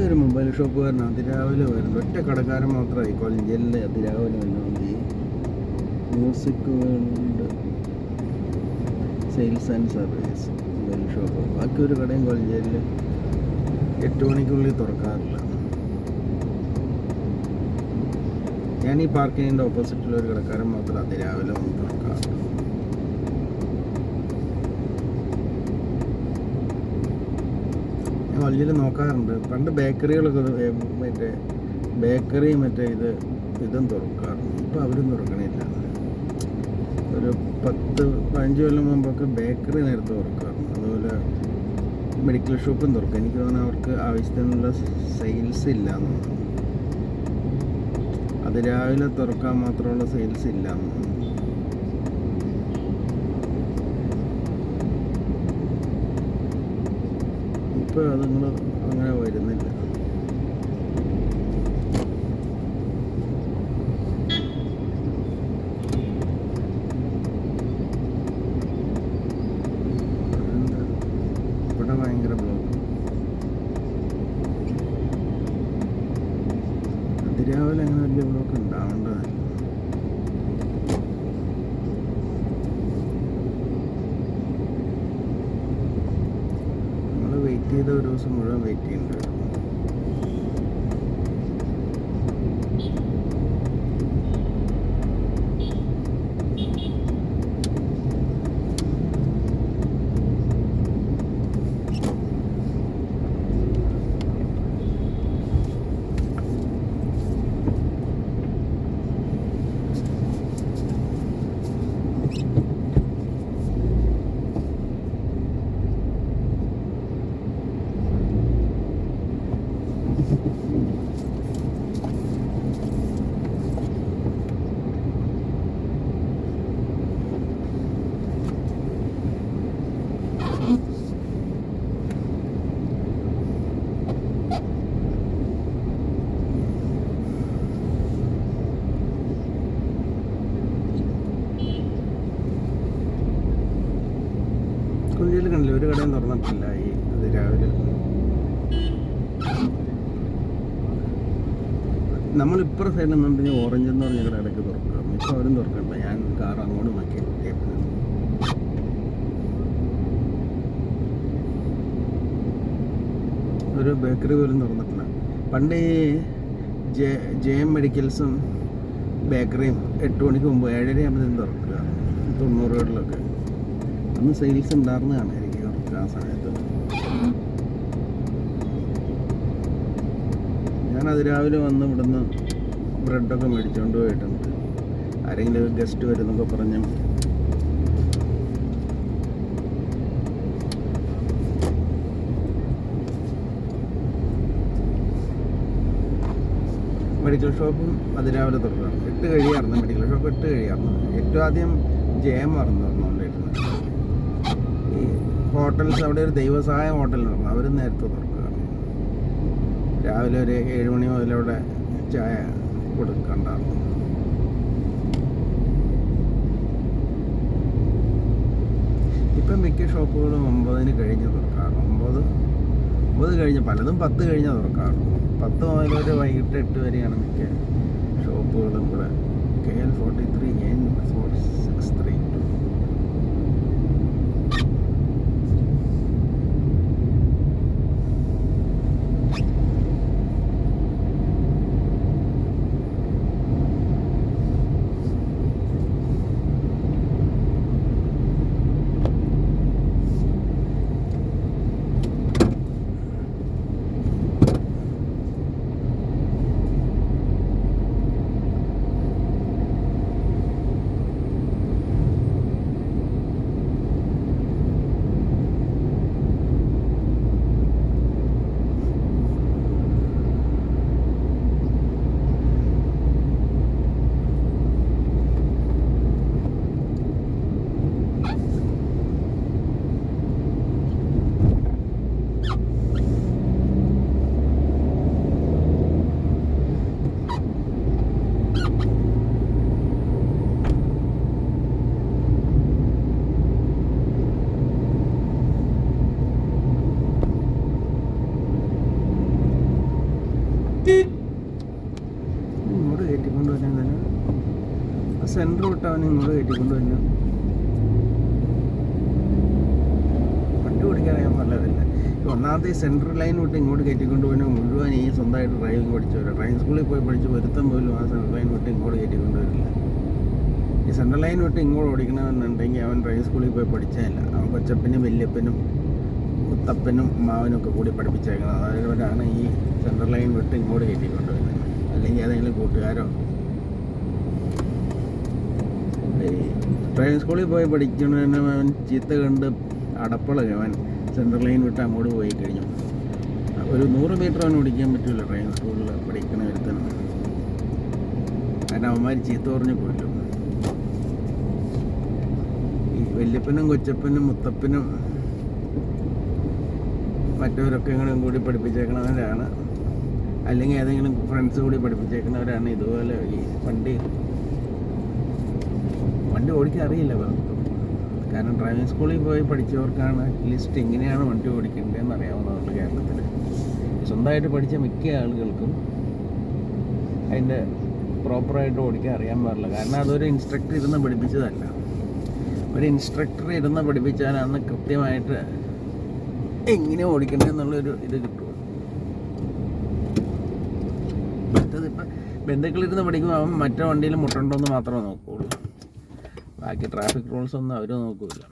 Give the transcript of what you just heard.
ഒരു മൊബൈൽ ഷോപ്പുകാരൻ അതിരാവിലെ വരുന്നു. ഒറ്റ കടക്കാരൻ മാത്രമായി കൊല്ലഞ്ചേരിയിൽ അതിരാവിലെ വരുന്നുണ്ട്. ഈ music world sales and service mobile shop. ബാക്കി ഒരു കടയും കൊല്ലഞ്ചേരിയിൽ 8 മണിക്കുള്ളിൽ തുറക്കാറില്ല. ഞാൻ ഈ പാർക്കിങ്ങിൻ്റെ ഓപ്പോസിറ്റുള്ള ഒരു കടക്കാരൻ മാത്രം അതിരാവിലെ വന്ന് തുറക്കാറുണ്ട്. ഞാൻ വലിയ നോക്കാറുണ്ട്. പണ്ട് ബേക്കറികളൊക്കെ മറ്റേ ബേക്കറി ഇതും തുറക്കാറുണ്ട്. ഇപ്പോൾ അവരും തുറക്കണില്ല. ഒരു 10-15 കൊല്ലം മുമ്പൊക്കെ ബേക്കറി നേരത്തെ തുറക്കാറുണ്ട്. അതുപോലെ മെഡിക്കൽ ഷോപ്പും തുറക്കും. എനിക്ക് തോന്നുന്നു അവർക്ക് ആവശ്യത്തിനുള്ള സെയിൽസ് ഇല്ല എന്ന് തോന്നുന്നു. അത് രാവിലെ തുറക്കാൻ മാത്രമുള്ള സെയിൽസ് ഇല്ല എന്ന് തോന്നുന്നു. ഇപ്പോൾ അതുങ്ങൾ അങ്ങനെ വരുന്നില്ല. ഇവിടെ ഭയങ്കര ബ്ലോക്ക്. അതിരാവിലെ അങ്ങനെ വലിയ ബ്ലോക്ക് ഉണ്ടാവേണ്ടതല്ല. നമ്മൾ വെയിറ്റ് ചെയ്ത ഒരു ദിവസം മുഴുവൻ വെയിറ്റ് ചെയ്യുന്നുണ്ട്. കൊല്ലയിൽ കണ്ടില്ല, ഒരു കടയും തുറന്നിട്ടില്ല. ഈ അത് രാവിലെ നമ്മളിപ്പുറ സൈഡിൽ നിന്നുണ്ടെങ്കിൽ ഓറഞ്ച് എന്ന് പറഞ്ഞ കട ഇടയ്ക്ക് തുറക്കാം. ഇപ്പോൾ അവരും തുറക്കണ്ട. ഞാൻ കാർ അങ്ങോട്ട് മാറ്റി. ഒരു ബേക്കറി പോലും തുറന്നിട്ടില്ല. പണ്ട് ഈ ജെ.എം. മെഡിക്കൽസും ബേക്കറിയും 8 മണിക്ക് മുമ്പ് 7:30 ആകുമ്പോഴത്തേക്കും തുറക്കുക. 90-കളിലൊക്കെ അന്ന് സെയിൽസ് ഉണ്ടായിരുന്നതാണ് എനിക്ക് അവർക്ക് ആ സമയത്ത്. ഞാൻ അതിരാവിലെ വന്ന് ഇവിടുന്ന് ബ്രെഡൊക്കെ മേടിച്ചുകൊണ്ട് പോയിട്ടുണ്ട്. ആരെങ്കിലും ഗസ്റ്റ് വരുന്നൊക്കെ പറഞ്ഞ്. മെഡിക്കൽ ഷോപ്പും അതിരാവിലെ തുറക്കാം. 8 കഴിയാറുണ്ട്. Medical shop 8 കഴിയാറുണ്ട്. ഏറ്റവും ആദ്യം ജെ.എം. തുറന്നുകൊണ്ടിരുന്നത്. ഈ ഹോട്ടൽസ്, അവിടെ ഒരു ദൈവസഹായം ഹോട്ടൽ തുറന്നു. അവർ നേരത്തെ തുറക്കുക. രാവിലെ ഒരു 7 മണി മുതൽ അവിടെ ചായ കൊടുക്കണ്ടായിരുന്നു. ഇപ്പം മിക്ക ഷോപ്പുകളും 9 കഴിഞ്ഞ് തുറക്കാറ്. 9 കഴിഞ്ഞ്, പലതും 10 കഴിഞ്ഞ് തുറക്കാറ്. 10 മുതൽ ഒരു വൈകിട്ട് 8 വരെയാണ് മിക്ക ഷോപ്പുകളും കൂടെ. KL 43 N4632. സെൻറ്റർ വിട്ട് അവൻ ഇങ്ങോട്ട് കയറ്റിക്കൊണ്ട് തന്നെ വണ്ടി ഓടിക്കാനറിയാൻ നല്ലതല്ല. ഒന്നാമത്തെ ഈ സെൻട്രൽ ലൈൻ വിട്ട് ഇങ്ങോട്ട് കയറ്റിക്കൊണ്ട് പോയി മുഴുവൻ ഈ സ്വന്തമായിട്ട് ഡ്രൈവിംഗ് പഠിച്ചവരാണ്. ഡ്രൈവിംഗ് സ്കൂളിൽ പോയി പഠിച്ച് ഒരുത്തം പോലും ആ സെൻട്രൽ ലൈൻ വിട്ട് ഇങ്ങോട്ട് കയറ്റിക്കൊണ്ട് വരില്ല. ഈ സെൻട്രൽ ലൈൻ വിട്ട് ഇങ്ങോട്ട് ഓടിക്കണമെന്നുണ്ടെങ്കിൽ അവൻ ഡ്രൈവിംഗ് സ്കൂളിൽ പോയി പഠിച്ചതല്ല. അവൻ കൊച്ചപ്പനും വല്യപ്പനും മുത്തപ്പനും മാവനും ഒക്കെ കൂടി പഠിപ്പിച്ചേക്കുന്നത്. അവരവരാണ് ഈ സെൻട്രൽ ലൈൻ വിട്ട് ഇങ്ങോട്ട് കയറ്റിക്കൊണ്ട് വരുന്നത്. അല്ലെങ്കിൽ ഏതെങ്കിലും കൂട്ടുകാരോ ഈ ഡ്രൈവിംഗ് സ്കൂളിൽ പോയി പഠിക്കണതിന് അവൻ ചീത്ത കണ്ട് അടപ്പളക അവൻ സെൻട്രൽ ലൈൻ വിട്ട് അങ്ങോട്ട് പോയി കഴിഞ്ഞു. ഒരു 100 മീറ്റർ അവന് ഓടിക്കാൻ പറ്റില്ല ഡ്രൈവിംഗ് സ്കൂളിൽ പഠിക്കണ ഒരുത്തനും. കാരണം അവന്മാർ ചീത്ത പറഞ്ഞ് കൊല്ലും. ഈ വല്യപ്പനും കൊച്ചപ്പനും മുത്തപ്പനും മറ്റവരൊക്കെ കൂടി പഠിപ്പിച്ചേക്കണവരാണ്, അല്ലെങ്കിൽ ഏതെങ്കിലും ഫ്രണ്ട്സ് കൂടി പഠിപ്പിച്ചേക്കുന്നവരാണ് ഇതുപോലെ ഈ വണ്ടി ഓടിക്കാൻ അറിയില്ല പലർക്കും. കാരണം ഡ്രൈവിംഗ് സ്കൂളിൽ പോയി പഠിച്ചവർക്കാണ് അറ്റ്ലീസ്റ്റ് എങ്ങനെയാണ് വണ്ടി ഓടിക്കേണ്ടതെന്ന് അറിയാവുന്നതുകൊണ്ട് കേരളത്തിൽ. സ്വന്തമായിട്ട് പഠിച്ച മിക്ക ആളുകൾക്കും അതിൻ്റെ പ്രോപ്പറായിട്ട് ഓടിക്കാൻ അറിയാൻ പാടില്ല. കാരണം അതൊരു ഇൻസ്ട്രക്ടർ ഇരുന്ന് പഠിപ്പിച്ചതല്ല. ഒരു ഇൻസ്ട്രക്ടർ ഇരുന്ന് പഠിപ്പിച്ചാലാണ് കൃത്യമായിട്ട് എങ്ങനെ ഓടിക്കണ്ടെന്നുള്ളൊരു ഇത് കിട്ടും. മറ്റതിപ്പോൾ ബന്ധുക്കളിരുന്ന് പഠിക്കുമ്പോൾ അവൻ മറ്റേ വണ്ടിയിൽ മുട്ടുണ്ടോയെന്ന് മാത്രമേ നോക്കുകയുള്ളൂ. ബാക്കി ട്രാഫിക് റൂൾസ് ഒന്നും അവർ നോക്കില്ല.